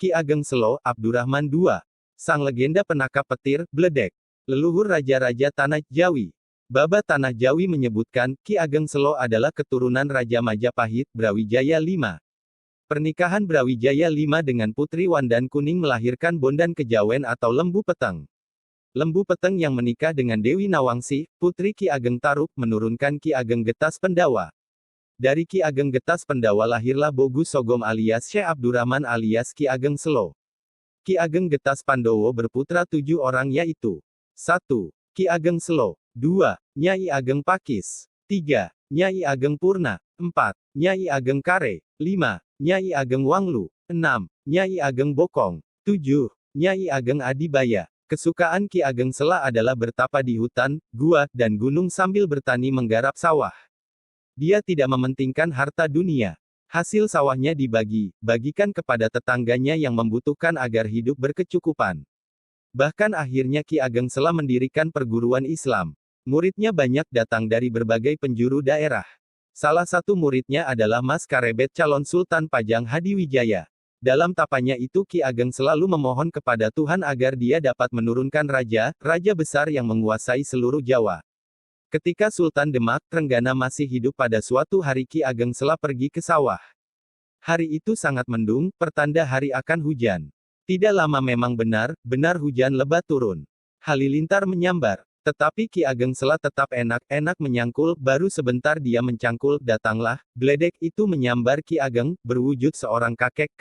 Ki Ageng Selo, Abdurrahman II. Sang legenda penangkap petir, Bledek. Leluhur Raja-Raja Tanah Jawi. Baba Tanah Jawi menyebutkan, Ki Ageng Selo adalah keturunan Raja Majapahit, Brawijaya V. Pernikahan Brawijaya V dengan Putri Wandan Kuning melahirkan Bondan Kejawen atau Lembu Peteng. Lembu Peteng yang menikah dengan Dewi Nawangsi, Putri Ki Ageng Taruk, menurunkan Ki Ageng Getas Pendawa. Dari Ki Ageng Getas Pendawa lahirlah Bogu Sogom alias Syekh Abdurrahman alias Ki Ageng Selo. Ki Ageng Getas Pandowo berputra 7 orang yaitu 1. Ki Ageng Selo 2. Nyai Ageng Pakis 3. Nyai Ageng Purna 4. Nyai Ageng Kare 5. Nyai Ageng Wanglu 6. Nyai Ageng Bokong 7. Nyai Ageng Adibaya. Kesukaan Ki Ageng Sela adalah bertapa di hutan, gua, dan gunung sambil bertani menggarap sawah. Dia tidak mementingkan harta dunia. Hasil sawahnya bagikan kepada tetangganya yang membutuhkan agar hidup berkecukupan. Bahkan akhirnya Ki Ageng Sela mendirikan perguruan Islam. Muridnya banyak datang dari berbagai penjuru daerah. Salah satu muridnya adalah Mas Karebet calon Sultan Pajang Hadiwijaya. Dalam tapanya itu Ki Ageng selalu memohon kepada Tuhan agar dia dapat menurunkan raja besar yang menguasai seluruh Jawa. Ketika Sultan Demak, Trenggana masih hidup pada suatu hari Ki Ageng Sela pergi ke sawah. Hari itu sangat mendung, pertanda hari akan hujan. Tidak lama memang benar hujan lebat turun. Halilintar menyambar. Tetapi Ki Ageng Sela tetap enak-enak menyangkul, baru sebentar dia mencangkul, datanglah, Bledek itu menyambar Ki Ageng, berwujud seorang kakek.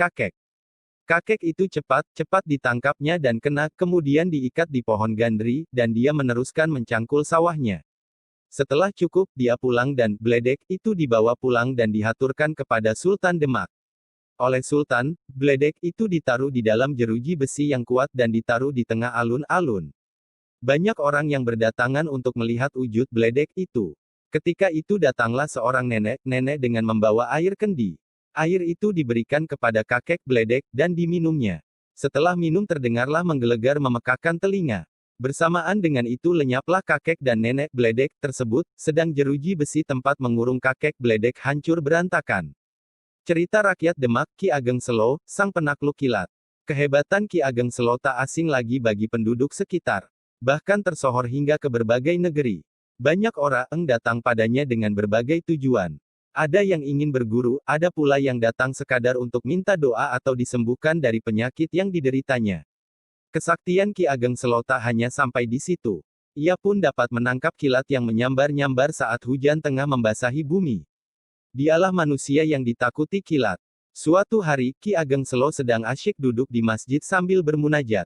Kakek itu cepat ditangkapnya dan kena, kemudian diikat di pohon gandri, dan dia meneruskan mencangkul sawahnya. Setelah cukup, dia pulang dan Bledek itu dibawa pulang dan dihaturkan kepada Sultan Demak. Oleh Sultan, Bledek itu ditaruh di dalam jeruji besi yang kuat dan ditaruh di tengah alun-alun. Banyak orang yang berdatangan untuk melihat wujud Bledek itu. Ketika itu datanglah seorang nenek dengan membawa air kendi. Air itu diberikan kepada kakek Bledek, dan diminumnya. Setelah minum terdengarlah menggelegar memekakkan telinga. Bersamaan dengan itu lenyaplah kakek dan nenek Bledek tersebut, sedang jeruji besi tempat mengurung kakek Bledek hancur berantakan. Cerita rakyat Demak, Ki Ageng Selo, sang penakluk kilat. Kehebatan Ki Ageng Selo tak asing lagi bagi penduduk sekitar. Bahkan tersohor hingga ke berbagai negeri. Banyak orang datang padanya dengan berbagai tujuan. Ada yang ingin berguru, ada pula yang datang sekadar untuk minta doa atau disembuhkan dari penyakit yang dideritanya. Kesaktian Ki Ageng Selo tak hanya sampai di situ. Ia pun dapat menangkap kilat yang menyambar-nyambar saat hujan tengah membasahi bumi. Dialah manusia yang ditakuti kilat. Suatu hari, Ki Ageng Selo sedang asyik duduk di masjid sambil bermunajat.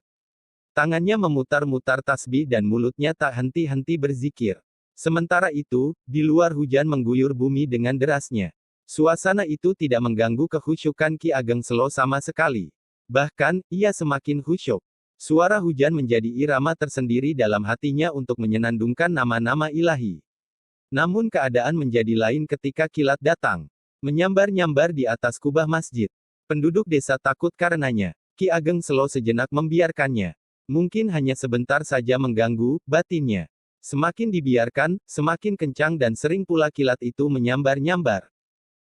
Tangannya memutar-mutar tasbih dan mulutnya tak henti-henti berzikir. Sementara itu, di luar hujan mengguyur bumi dengan derasnya. Suasana itu tidak mengganggu kekhusyukan Ki Ageng Selo sama sekali. Bahkan, ia semakin khusyuk. Suara hujan menjadi irama tersendiri dalam hatinya untuk menyenandungkan nama-nama ilahi. Namun keadaan menjadi lain ketika kilat datang. Menyambar-nyambar di atas kubah masjid. Penduduk desa takut karenanya. Ki Ageng Selo sejenak membiarkannya. Mungkin hanya sebentar saja mengganggu batinnya. Semakin dibiarkan, semakin kencang dan sering pula kilat itu menyambar-nyambar.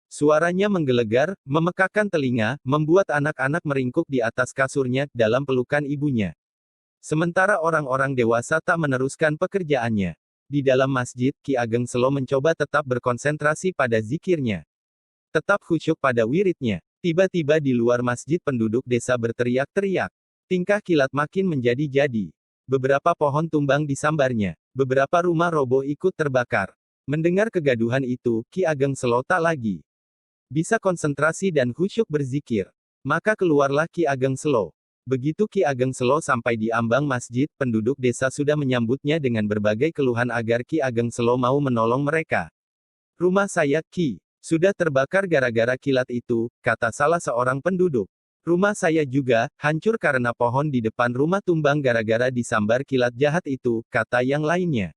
Suaranya menggelegar, memekakkan telinga, membuat anak-anak meringkuk di atas kasurnya, dalam pelukan ibunya. Sementara orang-orang dewasa tak meneruskan pekerjaannya. Di dalam masjid, Ki Ageng Selo mencoba tetap berkonsentrasi pada zikirnya. Tetap khusyuk pada wiridnya. Tiba-tiba di luar masjid penduduk desa berteriak-teriak. Tingkah kilat makin menjadi-jadi. Beberapa pohon tumbang disambarnya. Beberapa rumah roboh ikut terbakar. Mendengar kegaduhan itu, Ki Ageng Selo tak lagi bisa konsentrasi dan khusyuk berzikir. Maka keluarlah Ki Ageng Selo. Begitu Ki Ageng Selo sampai di ambang masjid, penduduk desa sudah menyambutnya dengan berbagai keluhan agar Ki Ageng Selo mau menolong mereka. Rumah saya, Ki, sudah terbakar gara-gara kilat itu, kata salah seorang penduduk. Rumah saya juga, hancur karena pohon di depan rumah tumbang gara-gara disambar kilat jahat itu, kata yang lainnya.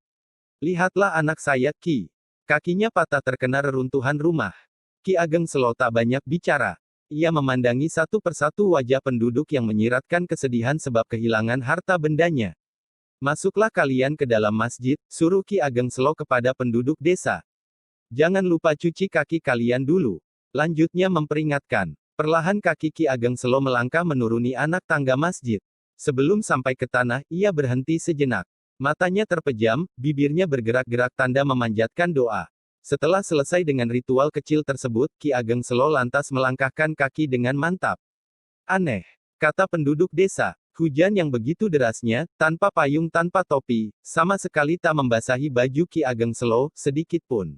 Lihatlah anak saya, Ki. Kakinya patah terkena reruntuhan rumah. Ki Ageng Selo tak banyak bicara. Ia memandangi satu persatu wajah penduduk yang menyiratkan kesedihan sebab kehilangan harta bendanya. Masuklah kalian ke dalam masjid, suruh Ki Ageng Selo kepada penduduk desa. Jangan lupa cuci kaki kalian dulu. Lanjutnya memperingatkan. Perlahan kaki Ki Ageng Selo melangkah menuruni anak tangga masjid. Sebelum sampai ke tanah, ia berhenti sejenak. Matanya terpejam, bibirnya bergerak-gerak tanda memanjatkan doa. Setelah selesai dengan ritual kecil tersebut, Ki Ageng Selo lantas melangkahkan kaki dengan mantap. Aneh, kata penduduk desa. Hujan yang begitu derasnya, tanpa payung tanpa topi, sama sekali tak membasahi baju Ki Ageng Selo, sedikit pun.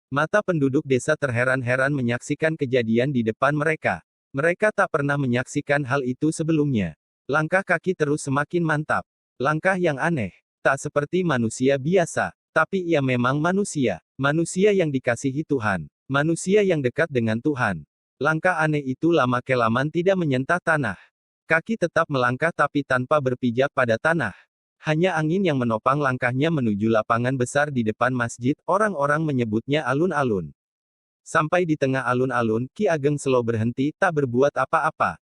Mata penduduk desa terheran-heran menyaksikan kejadian di depan mereka. Mereka tak pernah menyaksikan hal itu sebelumnya. Langkah kaki terus semakin mantap. Langkah yang aneh. Tak seperti manusia biasa. Tapi ia memang manusia. Manusia yang dikasihi Tuhan. Manusia yang dekat dengan Tuhan. Langkah aneh itu lama-kelamaan tidak menyentuh tanah. Kaki tetap melangkah tapi tanpa berpijak pada tanah. Hanya angin yang menopang langkahnya menuju lapangan besar di depan masjid, orang-orang menyebutnya alun-alun. Sampai di tengah alun-alun, Ki Ageng Selo berhenti, tak berbuat apa-apa.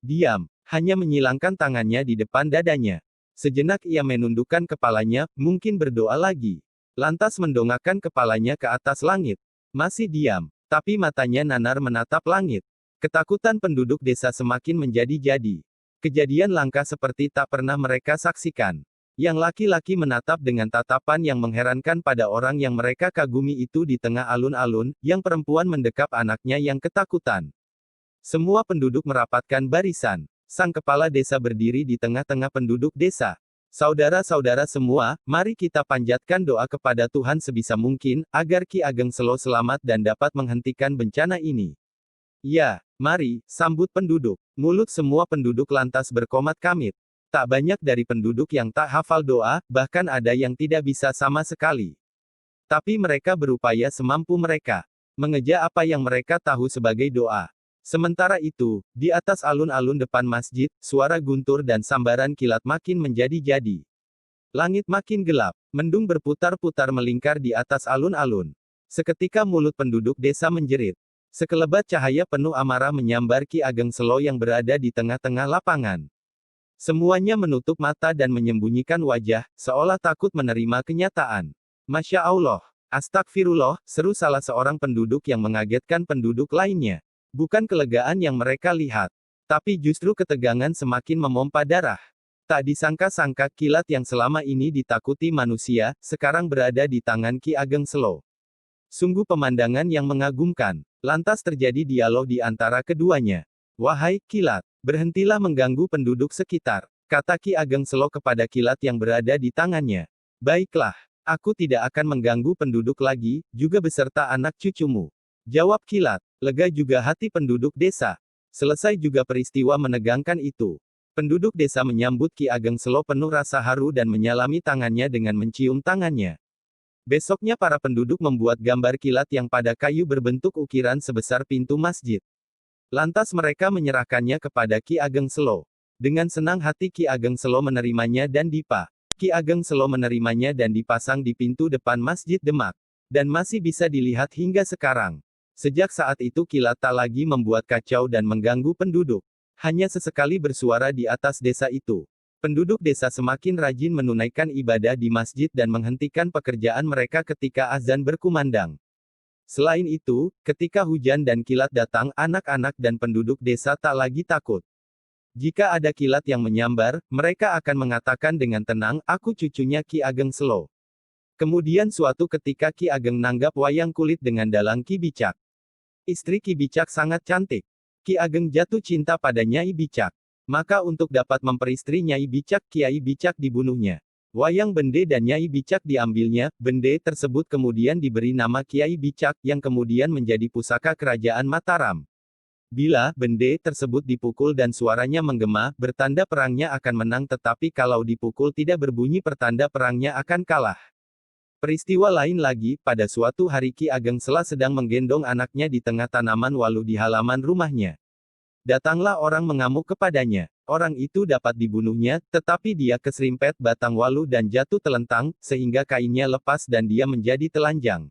Diam, hanya menyilangkan tangannya di depan dadanya. Sejenak ia menundukkan kepalanya, mungkin berdoa lagi. Lantas mendongakkan kepalanya ke atas langit. Masih diam, tapi matanya nanar menatap langit. Ketakutan penduduk desa semakin menjadi-jadi. Kejadian langka seperti tak pernah mereka saksikan. Yang laki-laki menatap dengan tatapan yang mengherankan pada orang yang mereka kagumi itu di tengah alun-alun, yang perempuan mendekap anaknya yang ketakutan. Semua penduduk merapatkan barisan. Sang kepala desa berdiri di tengah-tengah penduduk desa. Saudara-saudara semua, mari kita panjatkan doa kepada Tuhan sebisa mungkin, agar Ki Ageng Selo selamat dan dapat menghentikan bencana ini. Ya, mari, sambut penduduk. Mulut semua penduduk lantas berkomat-kamit. Tak banyak dari penduduk yang tak hafal doa, bahkan ada yang tidak bisa sama sekali. Tapi mereka berupaya semampu mereka. Mengeja apa yang mereka tahu sebagai doa. Sementara itu, di atas alun-alun depan masjid, suara guntur dan sambaran kilat makin menjadi-jadi. Langit makin gelap, mendung berputar-putar melingkar di atas alun-alun. Seketika mulut penduduk desa menjerit. Sekelebat cahaya penuh amarah menyambar Ki Ageng Selo yang berada di tengah-tengah lapangan. Semuanya menutup mata dan menyembunyikan wajah, seolah takut menerima kenyataan. Masya Allah, astagfirullah, seru salah seorang penduduk yang mengagetkan penduduk lainnya. Bukan kelegaan yang mereka lihat, tapi justru ketegangan semakin memompa darah. Tak disangka-sangka kilat yang selama ini ditakuti manusia, sekarang berada di tangan Ki Ageng Selo. Sungguh pemandangan yang mengagumkan. Lantas terjadi dialog di antara keduanya. Wahai kilat, berhentilah mengganggu penduduk sekitar, kata Ki Ageng Selo kepada kilat yang berada di tangannya. Baiklah, aku tidak akan mengganggu penduduk lagi, juga beserta anak cucumu. Jawab kilat. Lega juga hati penduduk desa. Selesai juga peristiwa menegangkan itu. Penduduk desa menyambut Ki Ageng Selo penuh rasa haru dan menyalami tangannya dengan mencium tangannya. Besoknya para penduduk membuat gambar kilat yang pada kayu berbentuk ukiran sebesar pintu masjid. Lantas mereka menyerahkannya kepada Ki Ageng Selo. Dengan senang hati Ki Ageng Selo menerimanya dan Ki Ageng Selo menerimanya dan dipasang di pintu depan Masjid Demak. Dan masih bisa dilihat hingga sekarang. Sejak saat itu kilat tak lagi membuat kacau dan mengganggu penduduk. Hanya sesekali bersuara di atas desa itu. Penduduk desa semakin rajin menunaikan ibadah di masjid dan menghentikan pekerjaan mereka ketika azan berkumandang. Selain itu, ketika hujan dan kilat datang, anak-anak dan penduduk desa tak lagi takut. Jika ada kilat yang menyambar, mereka akan mengatakan dengan tenang, "Aku cucunya Ki Ageng Selo." Kemudian suatu ketika Ki Ageng nanggap wayang kulit dengan dalang Ki Bicak. Istri Ki Bicak sangat cantik. Ki Ageng jatuh cinta pada Nyai Bicak. Maka untuk dapat memperistri Nyai Bicak, Kiai Bicak dibunuhnya. Wayang bende dan Nyai Bicak diambilnya, bende tersebut kemudian diberi nama Kiai Bicak, yang kemudian menjadi pusaka kerajaan Mataram. Bila bende tersebut dipukul dan suaranya menggema, bertanda perangnya akan menang, tetapi kalau dipukul tidak berbunyi pertanda perangnya akan kalah. Peristiwa lain lagi, pada suatu hari Ki Ageng Selo sedang menggendong anaknya di tengah tanaman walu di halaman rumahnya. Datanglah orang mengamuk kepadanya. Orang itu dapat dibunuhnya, tetapi dia keserimpet batang walu dan jatuh telentang, sehingga kainnya lepas dan dia menjadi telanjang.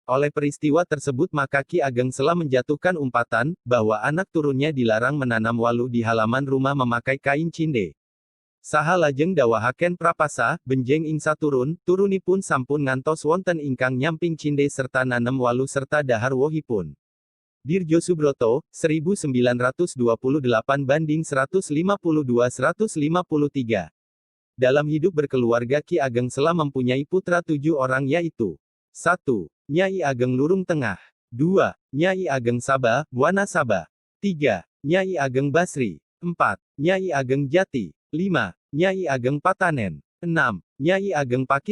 Oleh peristiwa tersebut maka Ki Ageng Selo menjatuhkan umpatan, bahwa anak turunnya dilarang menanam walu di halaman rumah memakai kain cinde. Saha lajeng dawahaken prapasa, benjeng ing saturun, turunipun sampun ngantos wonten ingkang nyamping cinde serta nanem walu serta dahar wohipun. Dirjo Subroto, 1928 banding 152-153. Dalam hidup berkeluarga Ki Ageng Sela mempunyai putra 7 orang yaitu 1. Nyai Ageng Lurung Tengah 2. Nyai Ageng Saba, Wanasaba 3. Nyai Ageng Basri 4. Nyai Ageng Jati 5. Nyai Ageng Patanen 6. Nyai Ageng Pakis